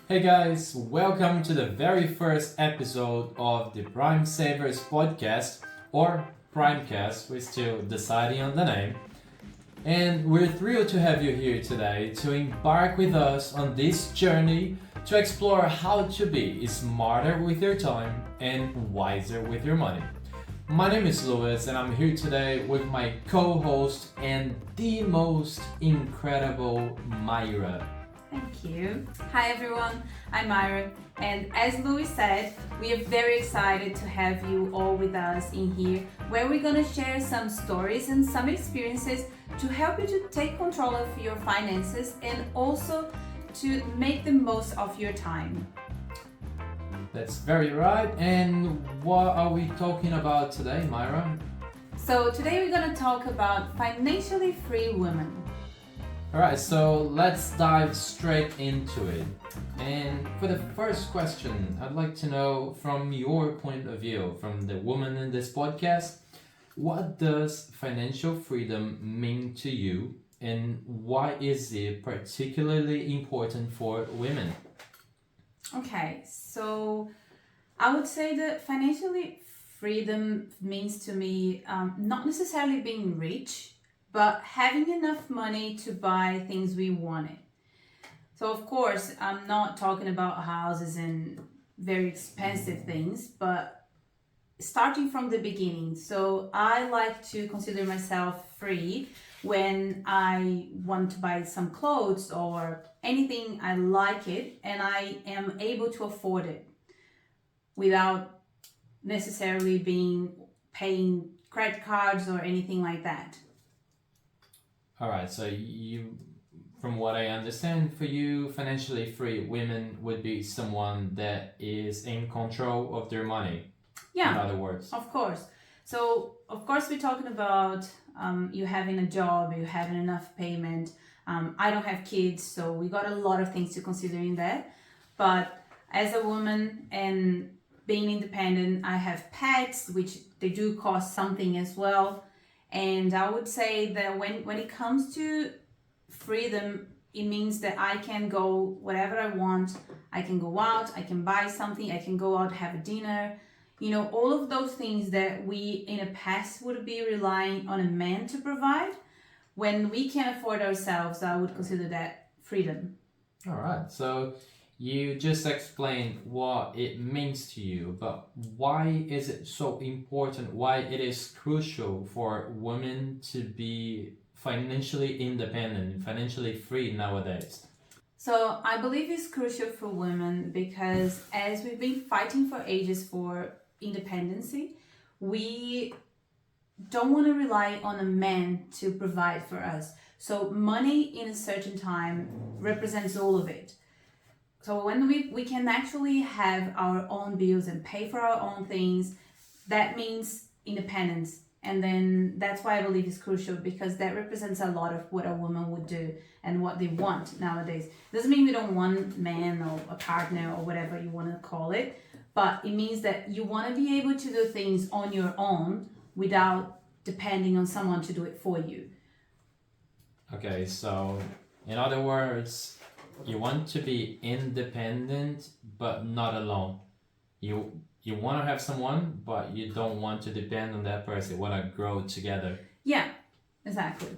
Hey guys, welcome to the very first episode of the Prime Savers podcast, or Primecast, we're still deciding on the name. And we're thrilled to have you here today to embark with us on this journey to explore how to be smarter with your time and wiser with your money. My name is Louis, and I'm here today with my co host and the most incredible Myra. Thank you. Hi everyone, I'm Myra, and as Louis said, we are very excited to have you all with us in here, where we're going to share some stories and some experiences to help you to take control of your finances and also to make the most of your time. That's very right. And what are we talking about today, Myra? So today we're going to talk about financially free women. Alright, so let's dive straight into it. And for the first question, I'd like to know from your point of view, from the woman in this podcast, what does financial freedom mean to you and why is it particularly important for women? Okay, so I would say that financially freedom means to me not necessarily being rich, but having enough money to buy things we wanted. So of course, I'm not talking about houses and very expensive things, but starting from the beginning. So I like to consider myself free when I want to buy some clothes or anything I like it and I am able to afford it without necessarily paying credit cards or anything like that. Alright, so from what I understand, for you, financially free women would be someone that is in control of their money. Yeah. In other words. Of course. So, of course, we're talking about you having a job, you having enough payment. I don't have kids, so we got a lot of things to consider in that. But as a woman and being independent, I have pets, which they do cost something as well. And I would say that when it comes to freedom, it means that I can go whatever I want. I can go out, I can buy something, I can go out, have a dinner. You know, all of those things that we in the past would be relying on a man to provide. When we can afford ourselves, I would consider that freedom. All right. So you just explained what it means to you, but why is it so important? Why it is crucial for women to be financially independent, financially free nowadays? So I believe it's crucial for women because as we've been fighting for ages for independency, we don't want to rely on a man to provide for us. So money in a certain time represents all of it. So when we can actually have our own bills and pay for our own things, that means independence. And then that's why I believe it's crucial because that represents a lot of what a woman would do and what they want nowadays. Doesn't mean we don't want man or a partner or whatever you want to call it, but it means that you want to be able to do things on your own without depending on someone to do it for you. Okay, so in other words, you want to be independent but not alone. You want to have someone, but you don't want to depend on that person. You want to grow together. Yeah, exactly.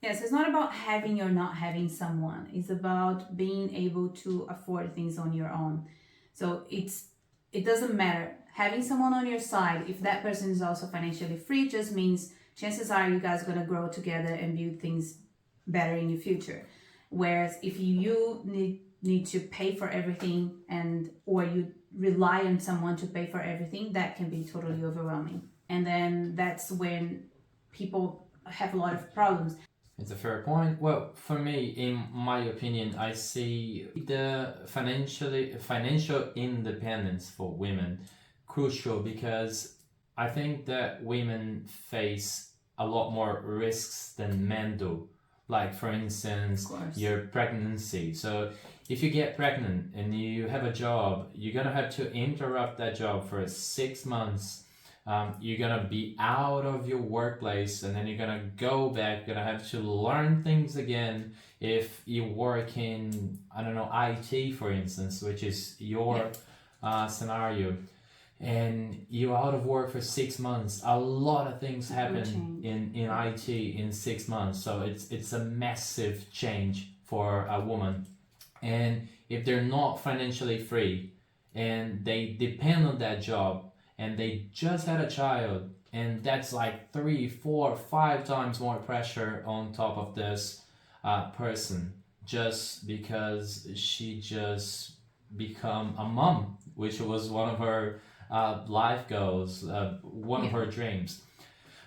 Yes, it's not about having or not having someone. It's about being able to afford things on your own. So it doesn't matter. Having someone on your side, if that person is also financially free, just means chances are you guys are going to grow together and build things better in your future. Whereas if you need to pay for everything or you rely on someone to pay for everything, that can be totally overwhelming. And then that's when people have a lot of problems. It's a fair point. Well, for me, in my opinion, I see the financial independence for women crucial because I think that women face a lot more risks than men do. Like for instance, your pregnancy. So if you get pregnant and you have a job, you're gonna have to interrupt that job for 6 months You're gonna be out of your workplace, and then you're gonna go back. You're gonna have to learn things again. If you work in, I don't know, IT, for instance, which is your scenario, and you're out of work for 6 months, a lot of things happen in IT in 6 months. So it's a massive change for a woman. And if they're not financially free and they depend on that job and they just had a child, and that's like 3, 4, 5 times more pressure on top of this person, just because she just become a mom, which was one of her life goals, one of her dreams.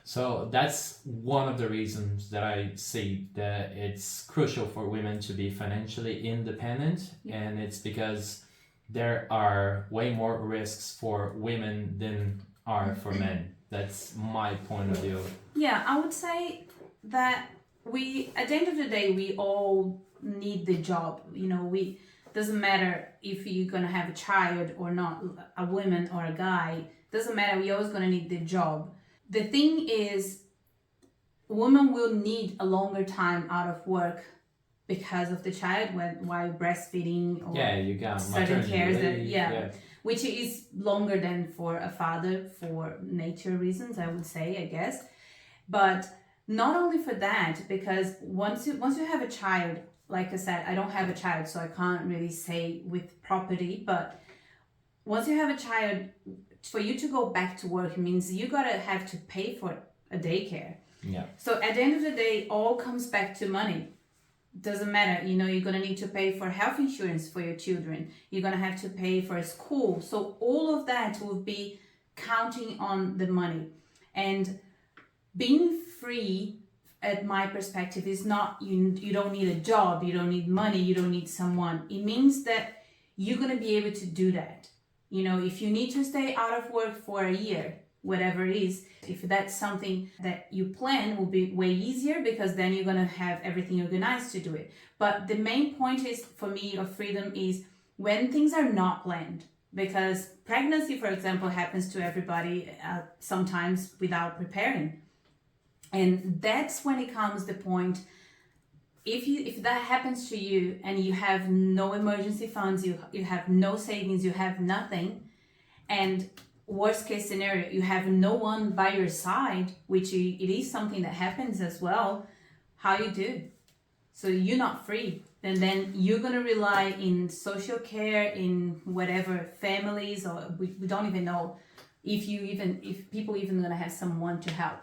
So that's one of the reasons that I see that it's crucial for women to be financially independent, and it's because there are way more risks for women than are for men. That's my point of view. Yeah, I would say that at the end of the day, we all need the job. Doesn't matter if you're gonna have a child or not, a woman or a guy. Doesn't matter. We're always gonna need the job. The thing is, women will need a longer time out of work because of the child while breastfeeding or you got certain cares leave, which is longer than for a father for nature reasons, I would say, I guess. But not only for that, because once you have a child, like I said, I don't have a child, so I can't really say with property, but once you have a child, for you to go back to work means you gotta have to pay for a daycare. Yeah. So at the end of the day, all comes back to money. Doesn't matter, you're gonna need to pay for health insurance for your children. You're gonna have to pay for a school. So all of that will be counting on the money. And being free, at my perspective, is not you don't need a job, you don't need money, you don't need someone. It means that you're gonna be able to do that. If you need to stay out of work for a year, whatever it is, if that's something that you plan, will be way easier, because then you're gonna have everything organized to do it. But the main point is, for me, of freedom is when things are not planned. Because pregnancy, for example, happens to everybody sometimes without preparing. And that's when it comes the point, if that happens to you and you have no emergency funds, you have no savings, you have nothing, and worst case scenario, you have no one by your side, which it is something that happens as well, how you do? So you're not free. And then you're going to rely in social care, in whatever families, or we don't even know if people even going to have someone to help.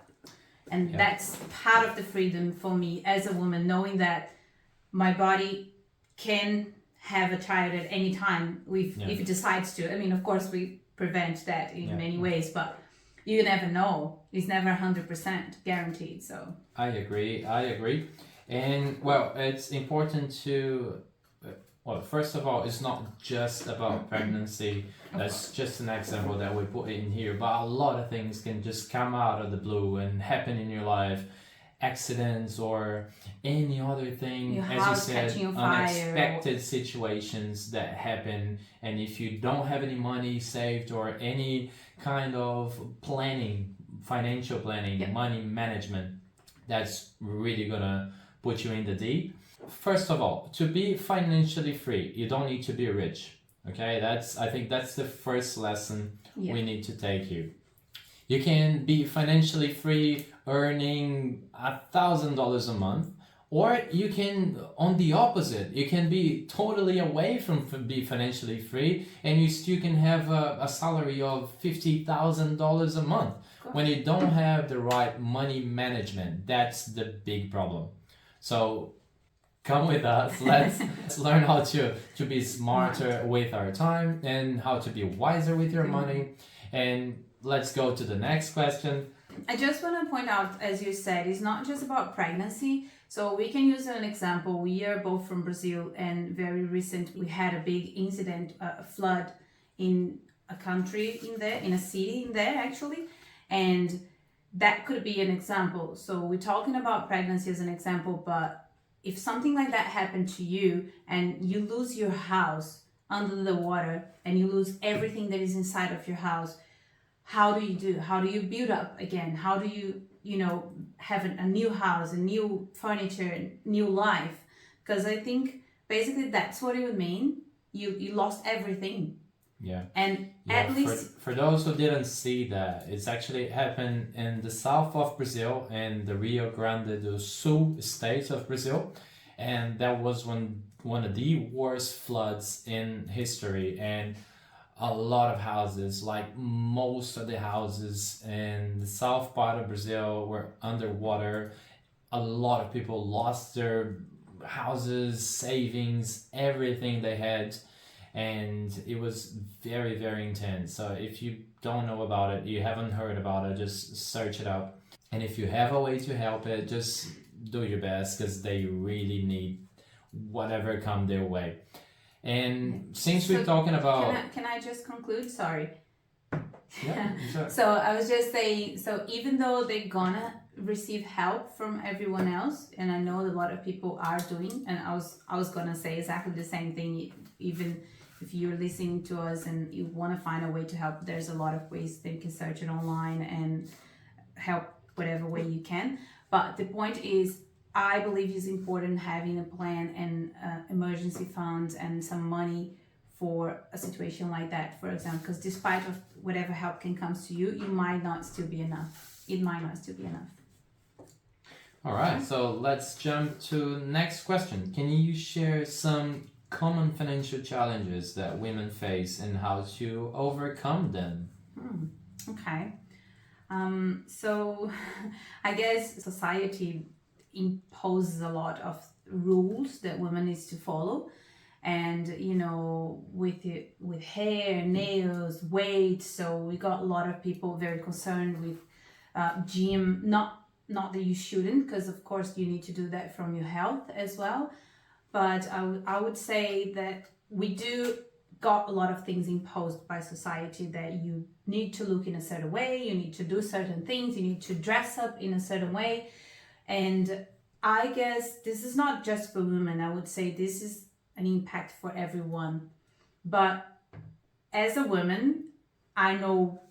And that's part of the freedom for me as a woman, knowing that my body can have a child at any time if it decides to. I mean, of course, we prevent that in many ways, but you never know. It's never 100% guaranteed. So I agree. And well, it's important to first of all, it's not just about pregnancy. That's just an example that we put in here, but a lot of things can just come out of the blue and happen in your life. Accidents or any other thing, as you said, unexpected situations that happen. And if you don't have any money saved or any kind of planning, financial planning, money management, that's really gonna put you in the deep. First of all, to be financially free, you don't need to be rich. Okay, I think that's the first lesson we need to take here. You can be financially free earning $1,000 a month, or you can, on the opposite, you can be totally away from be financially free, and you still can have a salary of $50,000 a month. When you don't have the right money management, that's the big problem. So come with us. Let's learn how to be smarter with our time and how to be wiser with your money. And let's go to the next question. I just want to point out, as you said, it's not just about pregnancy. So we can use an example. We are both from Brazil, and very recent we had a big incident, a flood in a country in a city in there actually. And that could be an example. So we're talking about pregnancy as an example, but if something like that happened to you and you lose your house under the water and you lose everything that is inside of your house, how do you build up again? How do you, have a new house, a new furniture, new life? Because I think basically that's what it would mean. You lost everything. Yeah. And Yeah, at least for those who didn't see that, it's actually happened in the south of Brazil, in the Rio Grande do Sul state of Brazil, and that was one of the worst floods in history, and a lot of houses, like most of the houses in the south part of Brazil, were underwater. A lot of people lost their houses, savings, everything they had, and it was very, very intense. So if you don't know about it, you haven't heard about it, just search it up. And if you have a way to help it, just do your best, because they really need whatever come their way. And since we're talking about... Can I just conclude? Sorry. Yeah, sure. So I was just saying, so even though they're gonna receive help from everyone else, and I know a lot of people are doing, and I was gonna say exactly the same thing. Even if you're listening to us and you want to find a way to help, there's a lot of ways that you can search it online and help whatever way you can. But the point is, I believe it's important having a plan and emergency funds and some money for a situation like that, for example, because despite of whatever help can come to you, it might not still be enough. It might not still be enough. All right, so let's jump to next question. Can you share some common financial challenges that women face and how to overcome them? Okay. So I guess society imposes a lot of rules that women needs to follow, and with hair, nails, weight. So we got a lot of people very concerned with gym. Not that you shouldn't, because of course you need to do that from your health as well. But I would say that we do got a lot of things imposed by society, that you need to look in a certain way, you need to do certain things, you need to dress up in a certain way. And I guess this is not just for women. I would say this is an impact for everyone. But as a woman, I know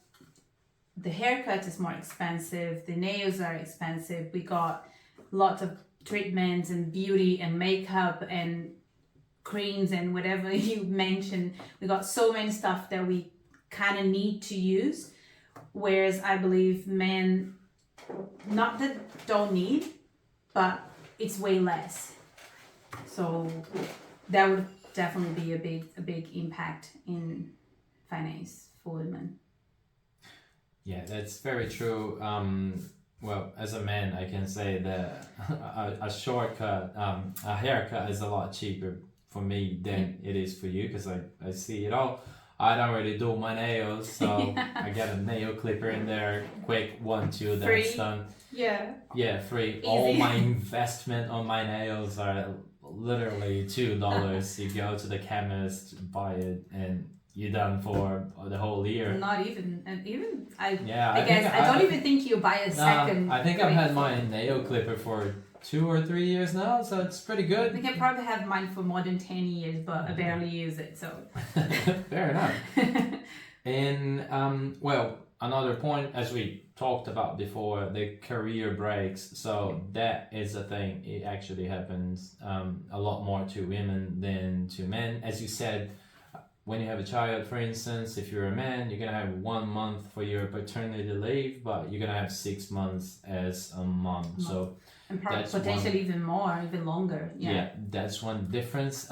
the haircut is more expensive, the nails are expensive, we got lots of treatments and beauty and makeup and creams and whatever you mentioned. We got so many stuff that we kind of need to use, whereas I believe men, not that don't need, but it's way less. So that would definitely be a big impact in finance for women. Yeah, that's very true. Well, as a man, I can say that a shortcut, a haircut is a lot cheaper for me than it is for you, because I see it all. I don't really do my nails, so I get a nail clipper in there, quick 1, 2, that's done. Yeah, free. Easy. All my investment on my nails are literally $2. You go to the chemist, buy it, and you're done for the whole year. Not even, I I don't even think you buy a second. I think I've had my nail clipper for 2 or 3 years now, so it's pretty good. I think I probably have mine for more than 10 years, but I barely use it, so. Fair enough. And well, another point, as we talked about before, the career breaks. So that is a thing. It actually happens a lot more to women than to men. As you said, when you have a child, for instance, if you're a man, you're gonna have 1 month for your paternity leave, but you're gonna have 6 months as a mom. So and potentially even more, even longer. Yeah, that's one difference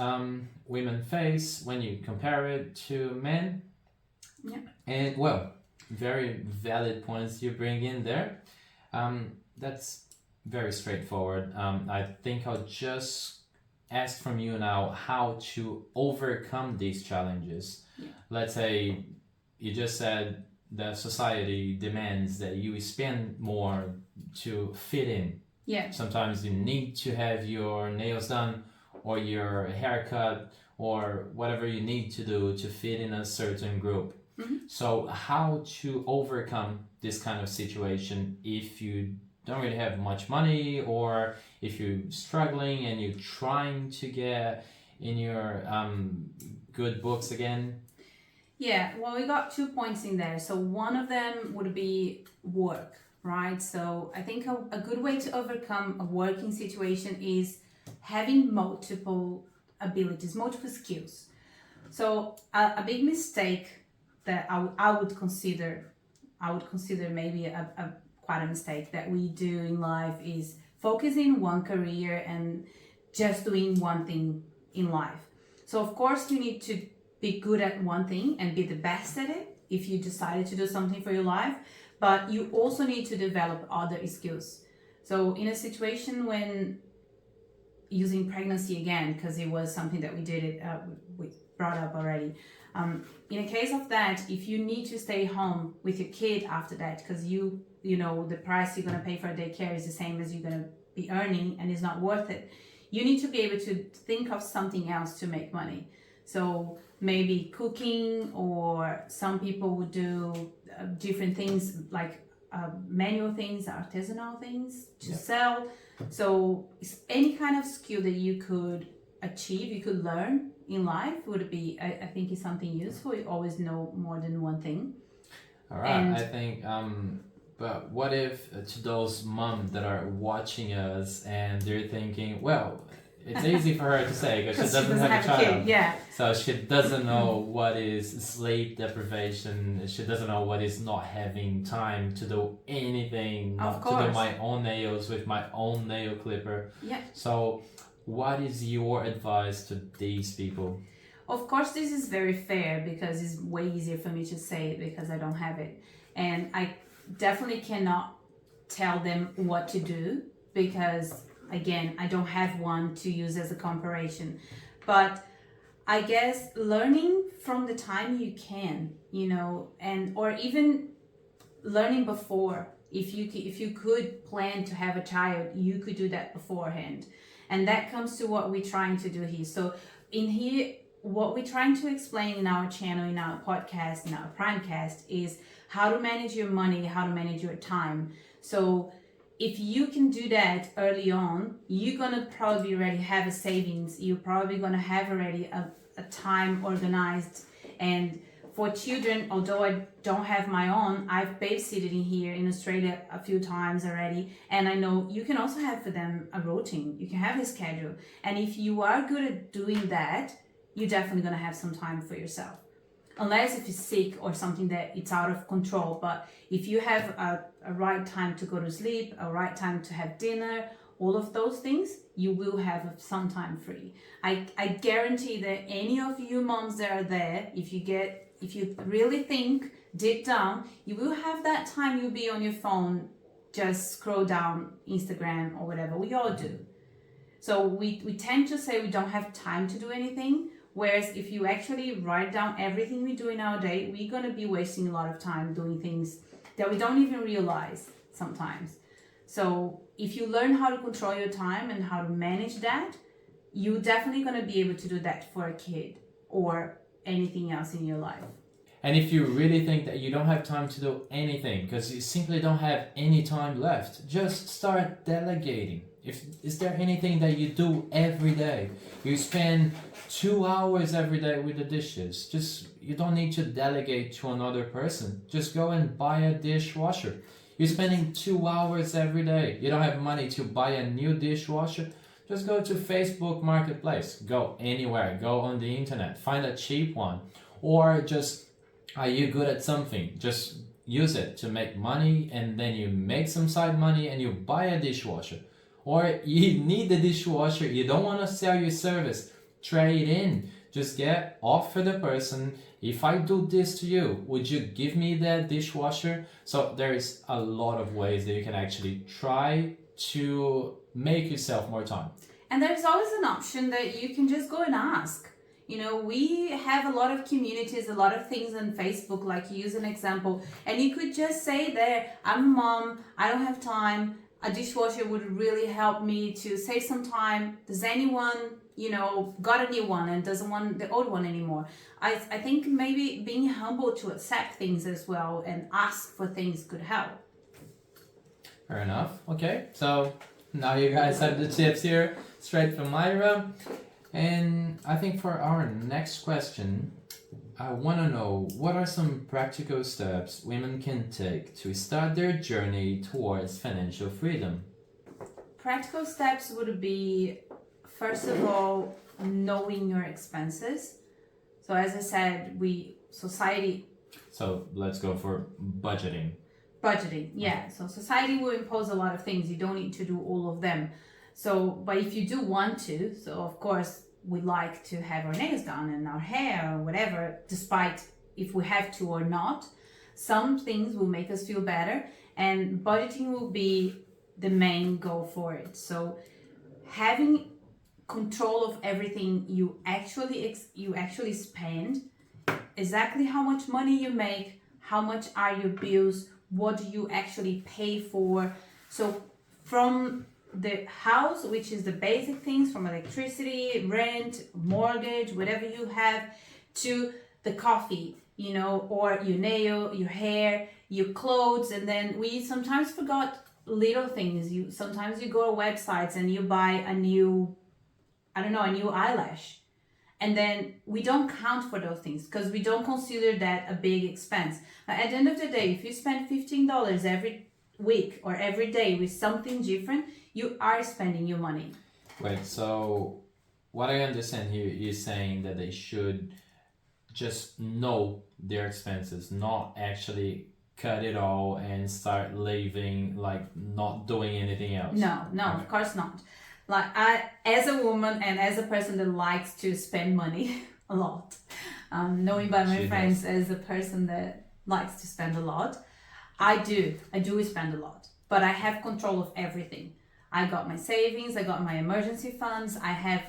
women face when you compare it to men. Yeah. And well, very valid points you bring in there. That's very straightforward. I think I'll just ask from you now how to overcome these challenges. Yeah. Let's say you just said that society demands that you spend more to fit in. Yeah. Sometimes you need to have your nails done or your haircut or whatever you need to do to fit in a certain group. Mm-hmm. So how to overcome this kind of situation if you don't really have much money, or if you're struggling and you're trying to get in your good books again? Yeah, well, we got 2 points in there. So one of them would be work, right? So I think a good way to overcome a working situation is having multiple abilities, multiple skills. So a big mistake that I would consider maybe a quite a mistake that we do in life is focusing one career and just doing one thing in life. So of course you need to be good at one thing and be the best at it if you decided to do something for your life, but you also need to develop other skills. So in a situation when using pregnancy again, because it was something that we brought up already. In a case of that, if you need to stay home with your kid after that, because you know the price you're gonna pay for a daycare is the same as you're gonna be earning, and it's not worth it. You need to be able to think of something else to make money. So maybe cooking, or some people would do different things like manual things, artisanal things to sell. So it's any kind of skill that you could achieve, you could learn in life would be, I think is something useful. You always know more than one thing. All right, I think, but what if to those moms that are watching us and they're thinking, well, it's easy for her to say because she doesn't have a child. Kid, yeah. So she doesn't know what is sleep deprivation. She doesn't know what is not having time to do anything, Of to do my own nails with my own nail clipper. Yeah. So what is your advice to these people? Of course, this is very fair because it's way easier for me to say it because I don't have it. And I definitely cannot tell them what to do because, again, I don't have one to use as a comparison. But I guess learning from the time you can, and or even learning before. If you could plan to have a child, you could do that beforehand. And that comes to what we're trying to do here. So in here, what we're trying to explain in our channel, in our podcast, in our Primecast is how to manage your money, how to manage your time. So if you can do that early on, you're going to probably already have a savings. You're probably going to have already a time organized. And for children, although I don't have my own, I've babysitted in here in Australia a few times already. And I know you can also have for them a routine. You can have a schedule. And if you are good at doing that, you're definitely going to have some time for yourself. Unless if you're sick or something that it's out of control. But if you have a right time to go to sleep, a right time to have dinner, all of those things, you will have some time free. I guarantee that any of you moms that are there, if you really think deep down, you will have that time. You'll be on your phone, just scroll down Instagram or whatever. We all do. So we tend to say we don't have time to do anything. Whereas if you actually write down everything we do in our day, we're going to be wasting a lot of time doing things that we don't even realize sometimes. So if you learn how to control your time and how to manage that, you're definitely going to be able to do that for a kid or anything else in your life. And if you really think that you don't have time to do anything because you simply don't have any time left, just start delegating. Is there anything that you do every day? You spend 2 hours every day with the dishes. You don't need to delegate to another person. Just go and buy a dishwasher. You're spending 2 hours every day. You don't have money to buy a new dishwasher. Just go to Facebook Marketplace. Go anywhere. Go on the internet. Find a cheap one. Or just, are you good at something? Just use it to make money, and then you make some side money and you buy a dishwasher. Or you need the dishwasher, you don't want to sell your service, trade in. Just offer the person, if I do this to you, would you give me that dishwasher? So there's a lot of ways that you can actually try to make yourself more time. And there's always an option that you can just go and ask. We have a lot of communities, a lot of things on Facebook, like use an example, and you could just say there, I'm a mom, I don't have time. A dishwasher would really help me to save some time. Does anyone, got a new one and doesn't want the old one anymore? I think maybe being humble to accept things as well and ask for things could help. Fair enough. Okay, so now you guys have the tips here straight from Myra. And I think for our next question, I want to know what are some practical steps women can take to start their journey towards financial freedom? Practical steps would be, first of all, knowing your expenses. So as I said, society So let's go for budgeting. budgeting, yeah. So society will impose a lot of things. You don't need to do all of them. So, but if you do want to, so of course we like to have our nails done and our hair or whatever, despite if we have to or not. Some things will make us feel better, and budgeting will be the main goal for it. So, having control of everything you actually spend, exactly how much money you make, how much are your bills, what do you actually pay for. So from the house, which is the basic things, from electricity, rent, mortgage, whatever you have, to the coffee, or your nail, your hair, your clothes. And then we sometimes forgot little things. Sometimes you go to websites and you buy a new eyelash, and then we don't count for those things because we don't consider that a big expense. But at the end of the day, if you spend $15 every week or every day with something different, you are spending your money. Wait, so what I understand here is saying that they should just know their expenses, not actually cut it all and start living like not doing anything else. No, of course not. Like, I, as a woman and as a person that likes to spend money a lot, knowing by my friends as a person that likes to spend a lot, I do spend a lot, but I have control of everything. I got my savings, I got my emergency funds, I have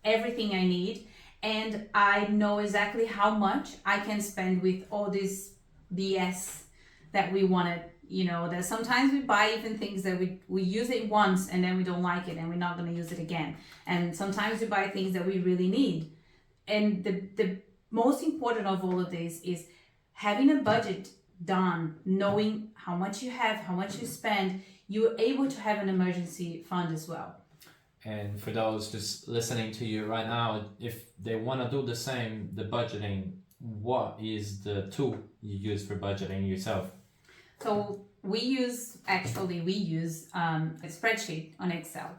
everything I need, and I know exactly how much I can spend with all this BS that we wanted. That sometimes we buy even things that we use it once and then we don't like it and we're not going to use it again. And sometimes we buy things that we really need. And the most important of all of this is having a budget done, knowing how much you have, how much you spend. You're able to have an emergency fund as well. And for those just listening to you right now, if they want to do the same, the budgeting, what is the tool you use for budgeting yourself? So we use a spreadsheet on Excel.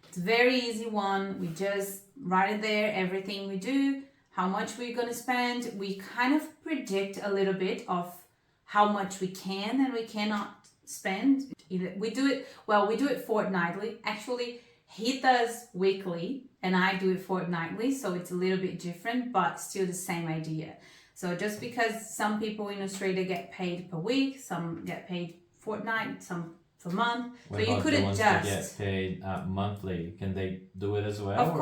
It's a very easy one. We just write it there, everything we do, how much we're going to spend. We kind of predict a little bit of how much we can and we cannot spend. We do it fortnightly. Actually, he does weekly and I do it fortnightly, so it's a little bit different, but still the same idea. So just because some people in Australia get paid per week, some get paid fortnight, some per month, What so you about could the ones that adjust. get paid monthly? Can they do it as well? Of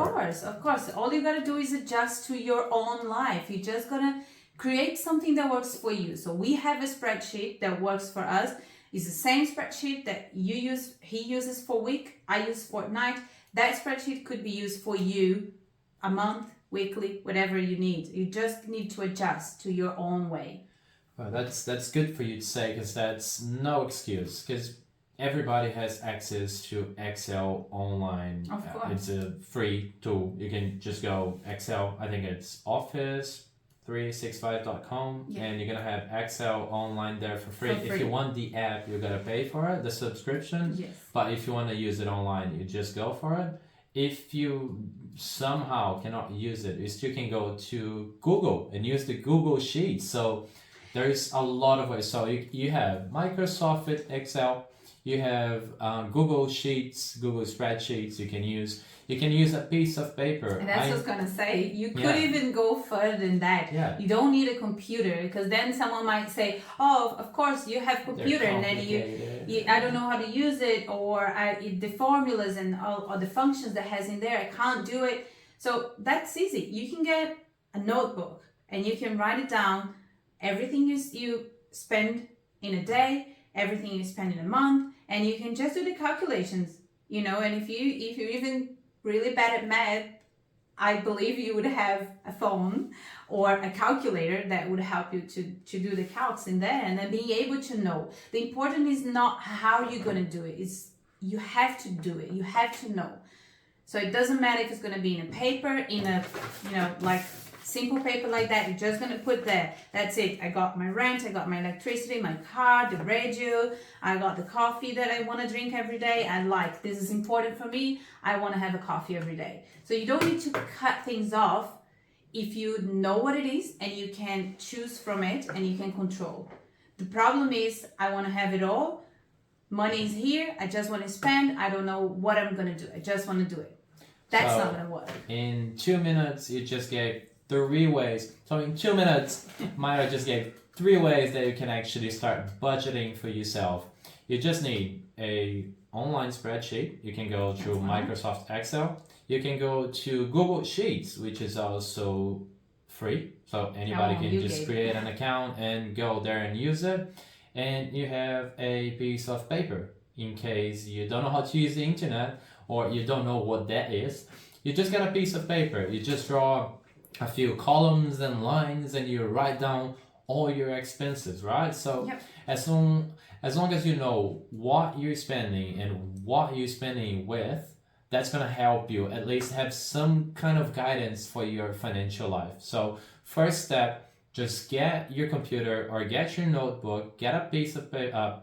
course. All you gotta do is adjust to your own life. You just gotta create something that works for you. So we have a spreadsheet that works for us. It's the same spreadsheet that he uses for week, I use fortnight. That spreadsheet could be used for you a month, weekly, whatever you need. You just need to adjust to your own way. Well, that's good for you to say, because that's no excuse, because everybody has access to Excel online. Of course. It's a free tool. You can just go Excel, I think it's office365.com, Yeah. and you're gonna have Excel online there for free. For free. If you want the app, you're gonna pay for it, the subscription. Yes. But if you want to use it online, you just go for it. If you somehow cannot use it, you still can go to Google and use the Google Sheets. So there's a lot of ways. So you have Microsoft Excel, you have Google Sheets, Google Spreadsheets you can use. You can use a piece of paper. And that's what I was gonna say. You could even go further than that. Yeah. You don't need a computer, because then someone might say, "Oh, of course you have computer, and then I don't know how to use it, or the formulas and all the functions that has in there, I can't do it." So that's easy. You can get a notebook and you can write it down. Everything you spend in a day, everything you spend in a month, and you can just do the calculations. And if you're even really bad at math, I believe you would have a phone or a calculator that would help you to do the calcs in there, and then being able to know. The important is not how you're going to do it. It's you have to do it. You have to know. So it doesn't matter if it's going to be in a paper, in a, like simple paper like that. You're just gonna put there. That's it. I got my rent, I got my electricity, my car, the radio, I got the coffee that I want to drink every day. This is important for me. I want to have a coffee every day. So you don't need to cut things off if you know what it is and you can choose from it and you can control. The problem is I want to have it all. Money is here. I just want to spend. I don't know what I'm going to do. I just want to do it. That's not going to work. In 2 minutes, you just gave 3 ways. So in 2 minutes, Myra just gave 3 ways that you can actually start budgeting for yourself. You just need a online spreadsheet. You can go through Microsoft Excel. You can go to Google Sheets, which is also free. So anybody can just create an account and go there and use it. And you have a piece of paper in case you don't know how to use the internet or you don't know what that is. You just get a piece of paper. You just draw a few columns and lines and you write down all your expenses, right? So as long as you know what you're spending and what you're spending with, that's going to help you at least have some kind of guidance for your financial life. So first step, just get your computer or get your notebook, get a piece of paper,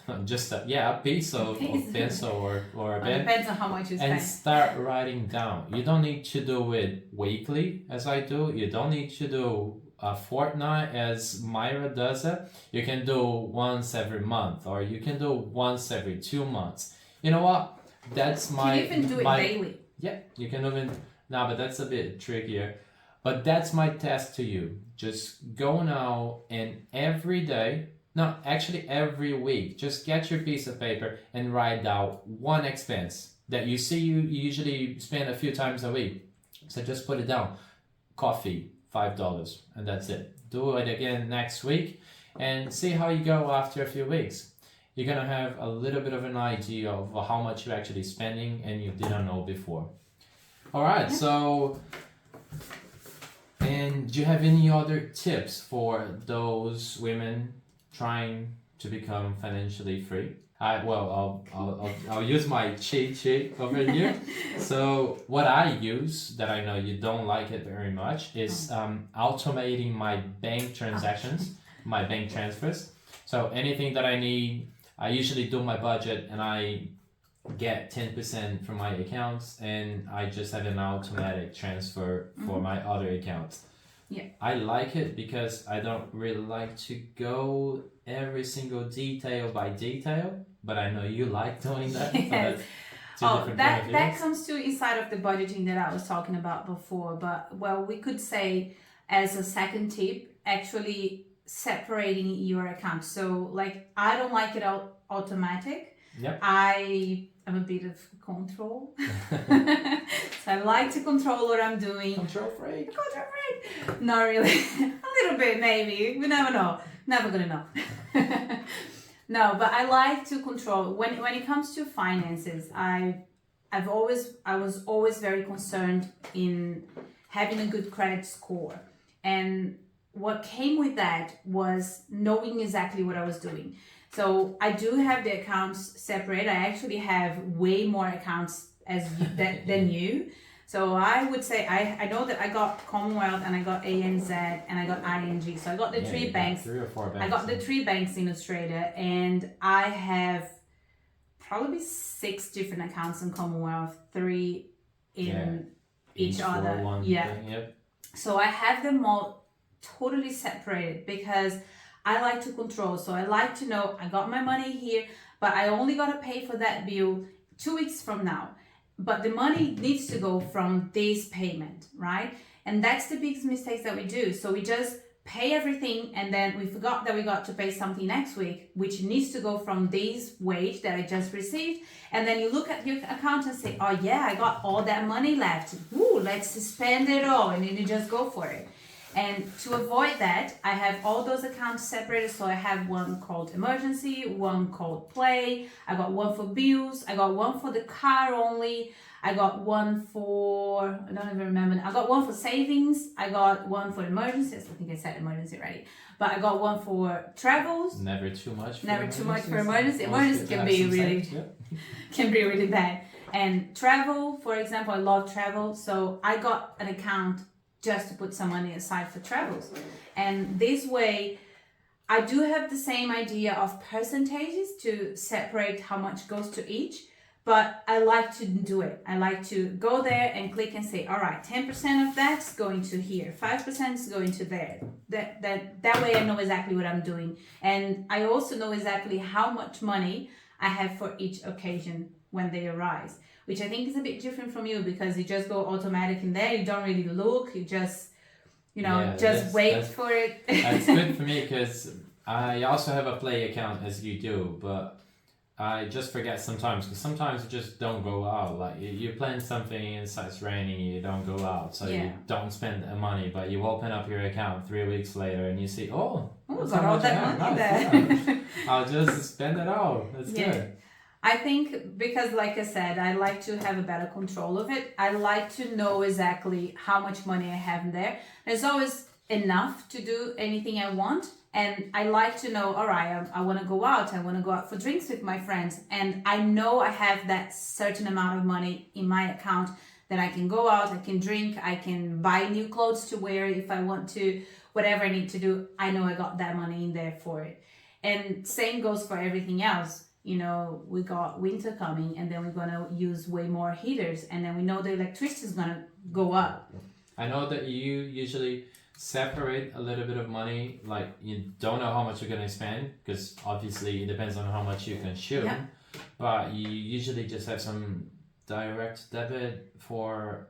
a piece of pencil or a pen. Depends on how much you spend. And start writing down. You don't need to do it weekly as I do. You don't need to do a fortnight as Myra does it. You can do once every month or you can do once every 2 months. You know what? That's my... You can even do it daily. Yeah, you can even... No, but that's a bit trickier. But that's my task to you. Just go now and every week, just get your piece of paper and write down one expense that you see you usually spend a few times a week. So just put it down. Coffee, $5, and that's it. Do it again next week and see how you go after a few weeks. You're gonna have a little bit of an idea of how much you're actually spending and you didn't know before. All right, so... And do you have any other tips for those women trying to become financially free? I'll use my cheat sheet over here. So what I use, that I know you don't like it very much, is automating my bank transactions, my bank transfers. So anything that I need, I usually do my budget and I get 10% from my accounts and I just have an automatic transfer for my other accounts. Yeah. I like it because I don't really like to go every single detail by detail, but I know you like doing that. Yes. That comes to inside of the budgeting that I was talking about before, but we could say as a second tip, actually separating your accounts. So I don't like it automatic. Yep. I'm a bit of control. So I like to control what I'm doing. Control freak. Not really. A little bit maybe. We never know. Never gonna know. No, but I like to control. When it comes to finances, I was always very concerned in having a good credit score. And what came with that was knowing exactly what I was doing. So I do have the accounts separate. I actually have way more accounts than you. So I would say I know that I got Commonwealth and I got ANZ and I got ING. So I got the 3 banks. 3 or 4 banks. I got the 3 banks in Australia and I have probably 6 different accounts in Commonwealth, 3 in each other. Yep. So I have them all totally separated because I like to control. So I like to know I got my money here, but I only got to pay for that bill 2 weeks from now. But the money needs to go from this payment, right? And that's the biggest mistakes that we do. So we just pay everything and then we forgot that we got to pay something next week, which needs to go from this wage that I just received. And then you look at your account and say, oh yeah, I got all that money left. Ooh, let's spend it all. And then you just go for it. And to avoid that, I have all those accounts separated. So I have one called emergency, one called play. I got one for bills. I got one for the car only. I got one for, I don't even remember. I got one for savings. I got one for emergencies. I think I said emergency already. But I got one for travels. Never too much for emergency. Emergency can be really bad. And travel, for example, I love travel. So I got an account just to put some money aside for travels. And this way, I do have the same idea of percentages to separate how much goes to each, but I like to do it. I like to go there and click and say, all right, 10% of that's going to here, 5% is going to there. That way I know exactly what I'm doing. And I also know exactly how much money I have for each occasion when they arise, which I think is a bit different from you, because you just go automatic in there. You don't really look, you just wait for it. That's good for me, because I also have a Play account as you do, but I just forget sometimes, because sometimes you just don't go out. Like you plan something and it starts raining, you don't go out, so you don't spend the money, but you open up your account 3 weeks later and you see, got all that money there. Yeah. I'll just spend it all. That's good. I think because, like I said, I like to have a better control of it. I like to know exactly how much money I have in there. There's always enough to do anything I want. And I like to know, all right, I want to go out. I want to go out for drinks with my friends. And I know I have that certain amount of money in my account that I can go out, I can drink, I can buy new clothes to wear if I want to, whatever I need to do. I know I got that money in there for it. And same goes for everything else. You know, we got winter coming, and then we're going to use way more heaters. And then we know the electricity is going to go up. I know that you usually separate a little bit of money, like you don't know how much you're going to spend, because obviously it depends on how much you consume, but you usually just have some direct debit for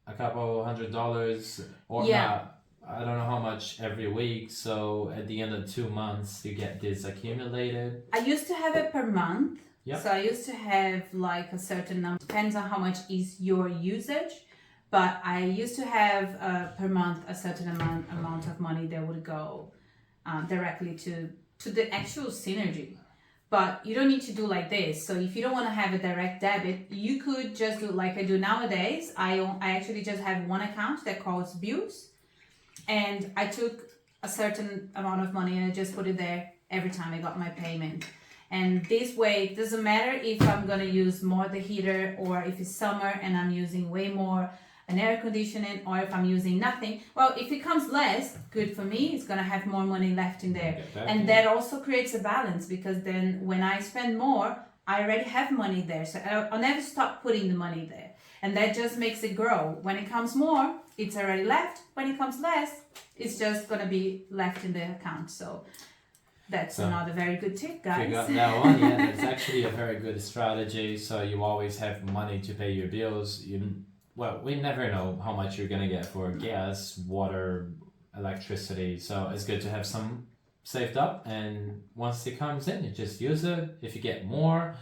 a couple $100 or not. I don't know how much every week, so at the end of 2 months you get this accumulated. I used to have it per month. Yep. So I used to have like a certain number, depends on how much is your usage, but I used to have per month a certain amount of money that would go directly to the actual synergy. But you don't need to do like this. So if you don't want to have a direct debit, you could just do like I do nowadays. I actually just have one account that calls bills. And I took a certain amount of money and I just put it there every time I got my payment. And this way, it doesn't matter if I'm going to use more the heater, or if it's summer and I'm using way more an air conditioning, or if I'm using nothing. Well, if it comes less, good for me. It's going to have more money left in there. And that also creates a balance, because then when I spend more, I already have money there. So I'll never stop putting the money there. And that just makes it grow. When it comes more, it's already left. When it comes less, it's just going to be left in the account. So that's another very good tip, guys. You got that one. Yeah, that's actually a very good strategy. So you always have money to pay your bills. We never know how much you're going to get for gas, water, electricity. So it's good to have some saved up. And once it comes in, you just use it. If you get more,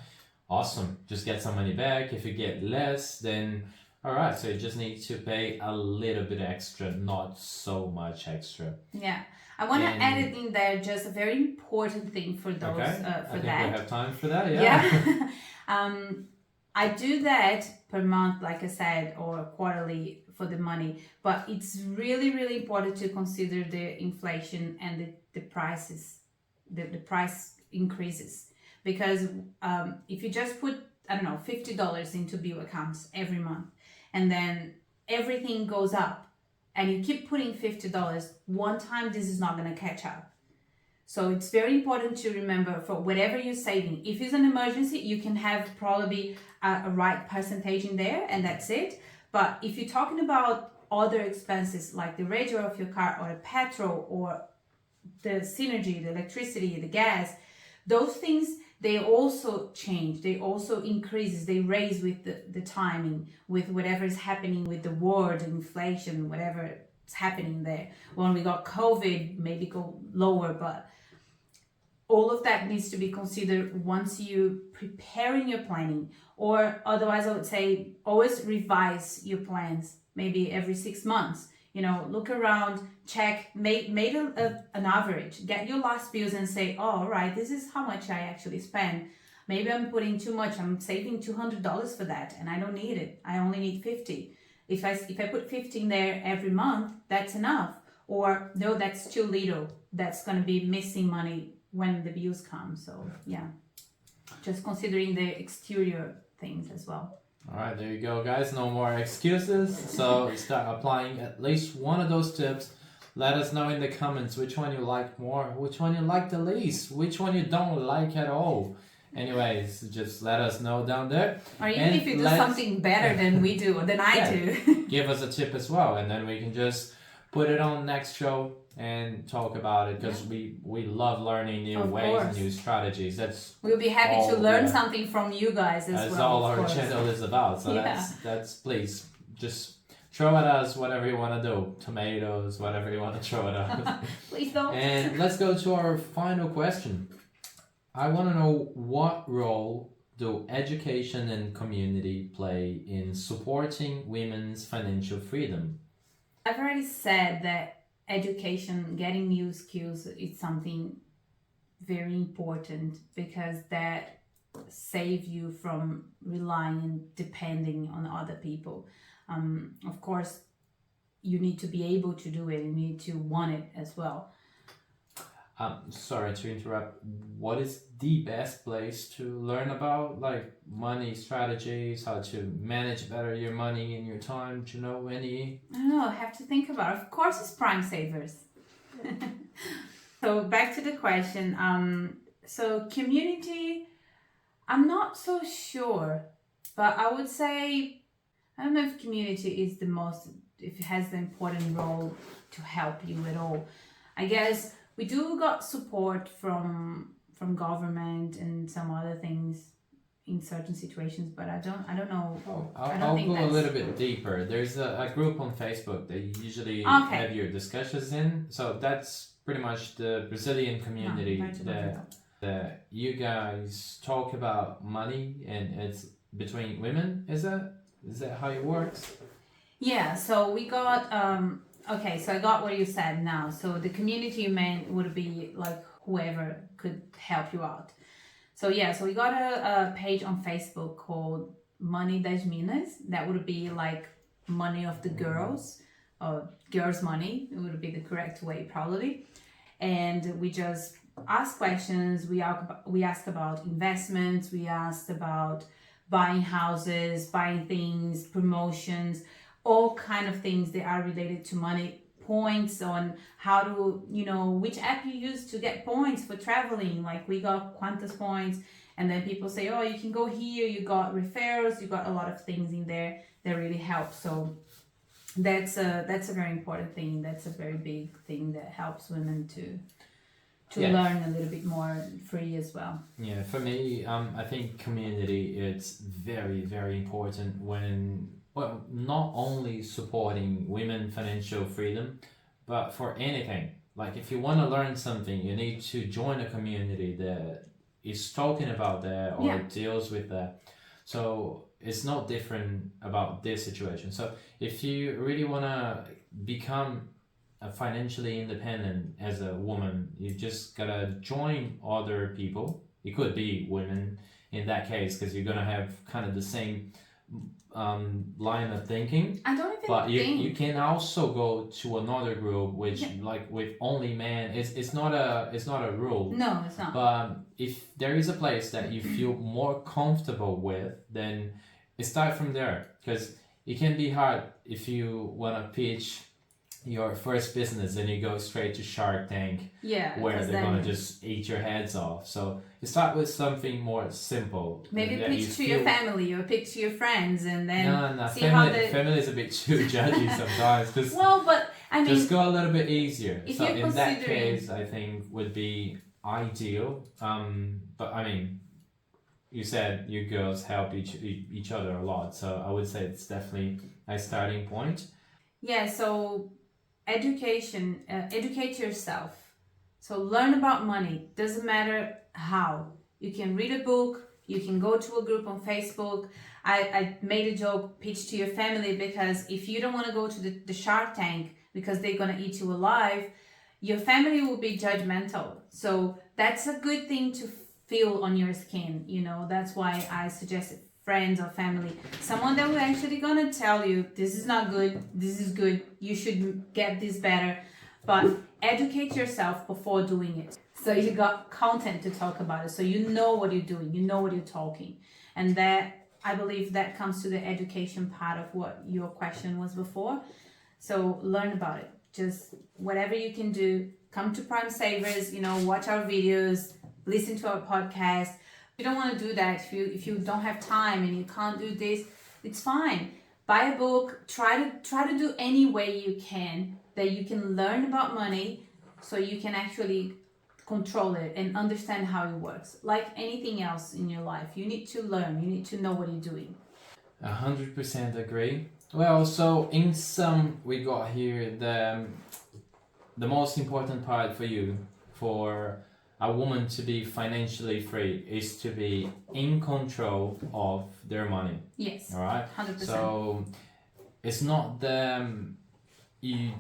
awesome. Just get some money back. If you get less, then all right. So you just need to pay a little bit extra, not so much extra. Yeah. I want to add it in there, just a very important thing for those, I think that. we have time for that, yeah. I do that per month, like I said, or quarterly for the money, but it's really, really important to consider the inflation and the prices, the price increases. Because if you just put, $50 into bill accounts every month, and then everything goes up, and you keep putting $50, one time this is not going to catch up. So it's very important to remember, for whatever you're saving, if it's an emergency, you can have probably a right percentage in there, and that's it. But if you're talking about other expenses like the radio of your car, or the petrol, or the synergy, the electricity, the gas, those things, they also change, they also increases, they raise with the timing, with whatever is happening with the world, inflation, whatever is happening there. When we got COVID, maybe go lower, but all of that needs to be considered once you preparing your planning. Or otherwise, I would say always revise your plans, maybe every 6 months. Look around, check, make an average, get your last bills and say, oh, all right, this is how much I actually spend. Maybe I'm putting too much. I'm saving $200 for that, and I don't need it. I only need 50. If I put 15 there every month, that's enough. Or no, that's too little. That's going to be missing money when the bills come. So yeah, just considering the exterior things as well. All right, there you go, guys. No more excuses. So start applying at least one of those tips. Let us know in the comments which one you like more, which one you like the least, which one you don't like at all. Anyways, just let us know down there. Or even if you do something better than we do, or than I do. Give us a tip as well, and then we can just put it on next show and talk about it, because we love learning new ways and new strategies. We'll be happy to learn something from you guys as well. That's all our channel is about. So that's please just throw at us whatever you want to do. Tomatoes, whatever you want to throw at us. Please don't. And let's go to our final question. I want to know, what role do education and community play in supporting women's financial freedom? I've already said that education, getting new skills, is something very important, because that saves you from relying and depending on other people. Of course, you need to be able to do it. You need to want it as well. Sorry to interrupt. What is the best place to learn about like money strategies, how to manage better your money and your time? Do you know any? I don't know. I have to think about it. Of course, it's Prime Savers. So back to the question. So community, I'm not so sure, but I would say, I don't know if community is if it has the important role to help you at all. I guess we do got support from government and some other things in certain situations, but I don't know. I'll go a little bit deeper. There's a group on Facebook that you usually have your discussions in. So that's pretty much the Brazilian community that you guys talk about money, and it's between women. Is that how it works? Yeah. So we got okay, so I got what you said now. So the community you meant would be like whoever could help you out. So yeah, so we got a page on Facebook called Money das Minas. That would be like money of the girls, or girls' money. It would be the correct way probably. And we just ask questions. We ask about investments. We asked about buying houses, buying things, promotions, all kind of things that are related to money, points on how to, which app you use to get points for traveling. Like we got Quantas points, and then people say, oh, you can go here, you got referrals, you got a lot of things in there that really help. So that's a very important thing. That's a very big thing that helps women to learn a little bit more free as well. Yeah, for me, I think community, it's very, very important when, well, not only supporting women financial freedom, but for anything. Like if you want to learn something, you need to join a community that is talking about that or deals with that. So it's not different about this situation. So if you really want to become financially independent as a woman, you just gotta join other people. It could be women in that case, because you're gonna have kind of the same line of thinking. I don't even but you can also go to another group which like with only men. It's not a rule. No, it's not. But if there is a place that you feel more comfortable with, then start from there, because it can be hard if you want to pitch your first business and you go straight to Shark Tank, where they're gonna just eat your heads off. So you start with something more simple. Maybe pitch to your family or pitch to your friends, and then see family is a bit too judgy sometimes. But I mean, just go a little bit easier. So in that case, I think would be ideal. But I mean, you said you girls help each other a lot, so I would say it's definitely a starting point. Yeah. So education, educate yourself. So learn about money. Doesn't matter how. You can read a book, you can go to a group on Facebook. I made a joke, pitch to your family, because if you don't want to go to the Shark Tank because they're going to eat you alive, your family will be judgmental. So that's a good thing to feel on your skin. That's why I suggested friends or family, someone that will actually gonna tell you, this is not good, this is good, you should get this better. But educate yourself before doing it, so you got content to talk about it, so you know what you're doing, you know what you're talking. And that, I believe that comes to the education part of what your question was before. So learn about it. Just whatever you can do, come to Prime Savers, watch our videos, listen to our podcast. If you don't want to do that, if you don't have time and you can't do this, it's fine. Buy a book, try to do any way you can that you can learn about money so you can actually control it and understand how it works. Like anything else in your life, you need to learn, you need to know what you're doing. 100% agree. Well, so in sum, we got here the most important part for you, for a woman to be financially free, is to be in control of their money. Yes. All right. 100%. So it's not you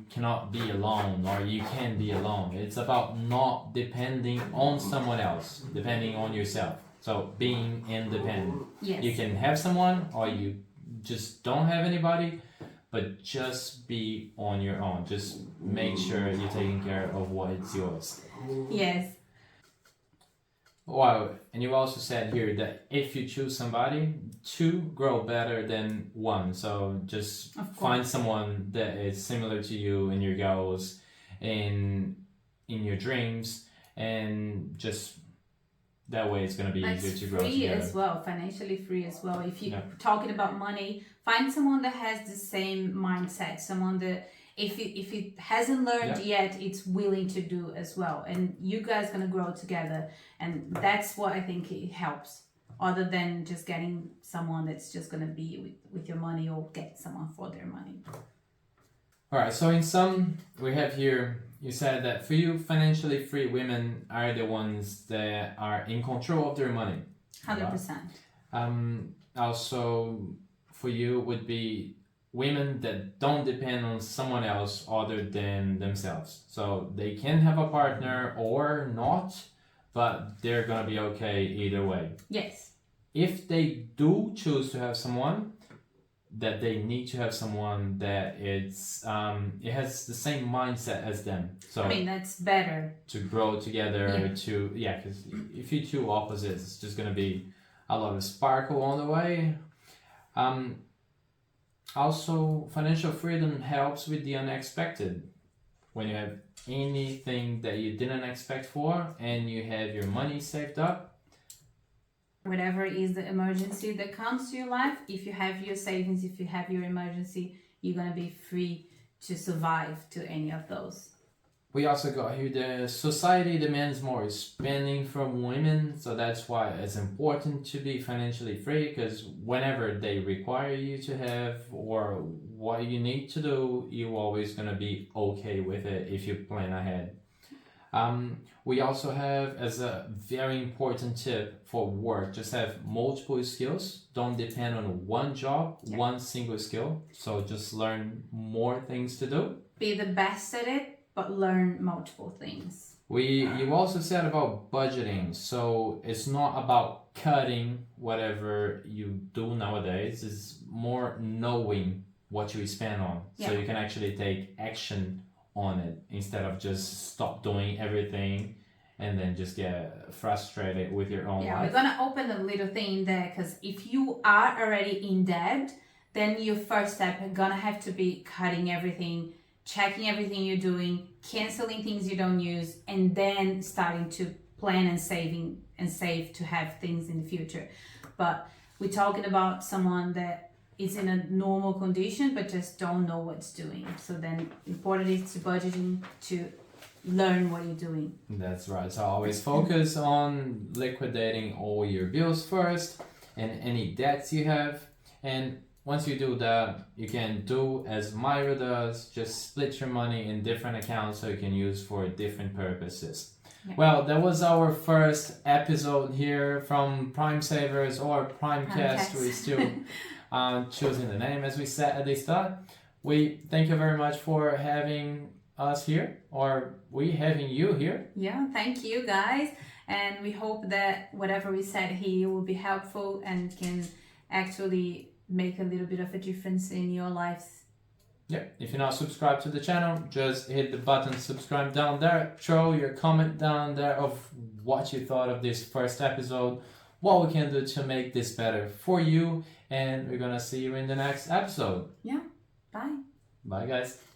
cannot be alone, or you can be alone. It's about not depending on someone else, depending on yourself. So being independent. Yes. You can have someone, or you just don't have anybody, but just be on your own. Just make sure you're taking care of what's yours. Yes. Wow, and you also said here that if you choose somebody, two grow better than one. So just find someone that is similar to you in your goals, in your dreams, and just that way it's gonna be easier to grow free together. as well, financially free as well. If you're talking about money, find someone that has the same mindset, someone that if it hasn't learned yet, it's willing to do as well, and you guys gonna grow together, and that's what I think it helps, other than just getting someone that's just gonna be with your money, or get someone for their money. All right, so in sum, we have here, you said that for you, financially free women are the ones that are in control of their money. 100%. Also, for you would be women that don't depend on someone else other than themselves. So they can have a partner or not, but they're gonna be okay either way. Yes. If they do choose to have someone, that they need to have someone that it's it has the same mindset as them. So that's better to grow together. Because if you two opposites, it's just gonna be a lot of sparkle on the way. Also, financial freedom helps with the unexpected. When you have anything that you didn't expect for and you have your money saved up. Whatever is the emergency that comes to your life, if you have your savings, if you have your emergency, you're going to be free to survive to any of those. We also got here the society demands more spending from women, so that's why it's important to be financially free, because whenever they require you to have or what you need to do, you're always going to be okay with it if you plan ahead. We also have, as a very important tip for work, just have multiple skills. Don't depend on one job, one single skill. So just learn more things to do. Be the best at it, but learn multiple things. You also said about budgeting. So it's not about cutting whatever you do nowadays. It's more knowing what you spend on. So you can actually take action on it instead of just stop doing everything and then just get frustrated with your own life. We're gonna open a little thing there, because if you are already in debt, then your first step is gonna have to be cutting everything, checking everything you're doing, canceling things you don't use, and then starting to plan and save to have things in the future. But we're talking about someone that is in a normal condition but just don't know what's doing. So then important is to budgeting, to learn what you're doing. That's right. So always focus on liquidating all your bills first and any debts you have. And once you do that, you can do as Myra does, just split your money in different accounts so you can use for different purposes. Yeah. Well, that was our first episode here from Prime Savers or Primecast. We're still choosing the name, as we said at the start. We thank you very much for having us here, or we having you here. Yeah, thank you guys, and we hope that whatever we said here will be helpful and can actually make a little bit of a difference in your lives. Yeah, if you're not subscribed to the channel, just hit the button subscribe down there. Throw your comment down there of what you thought of this first episode, what we can do to make this better for you. And we're gonna see you in the next episode. Yeah. Bye. Bye, guys.